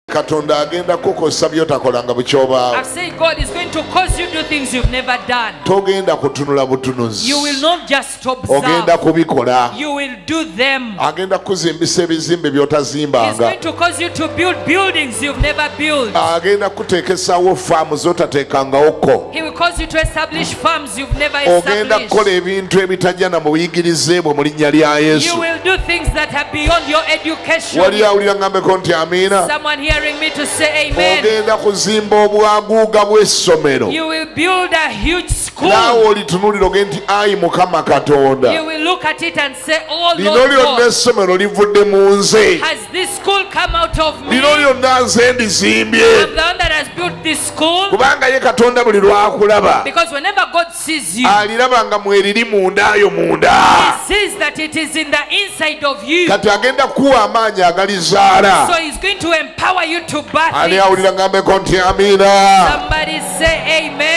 Katonda agenda kukosa byotakolanga bukyobaawo. I've said God is going to cause you to do things you've never done. Togenda kutunula butunuzi. You will not just observe. Ogenda kubikola. You will do them. Agenda kuzimbisa ebizimbe byotazimbanga. He's going to cause you to build buildings you've never built. Agenda kuteekesawo faamu zotateekangawoko. He will cause you to establish farms you've never established. Ogenda kukola ebintu ebitajja na mu buyigirize bwe mu linnya lya Yesu. You will do things that are beyond your education. Wali awulira ngambeko nti amiina. Someone hearing me to say amen. Ogenda kuzimba obwaguuga bw'essomero. You will build a huge school. Naawe olitunulira oge nti ayi Mukama Katonda. You will look at it and say, oh lino Lord lyonna God, essomero livudde mu nze. has this school come out of me? Lino lyonna nze ndizimbye. I'm the one that has built this school. Kubanga ye Katonda buli lwakulaba. Because whenever God sees you, aliraba nga mweriri mundayo munda. He sees that it is in the inside of you. Kati agenda kuwa amaanyi agalizaala. So He's going to empower you to birth ani it. awulira ngambeko nti amiina. Somebody say amen.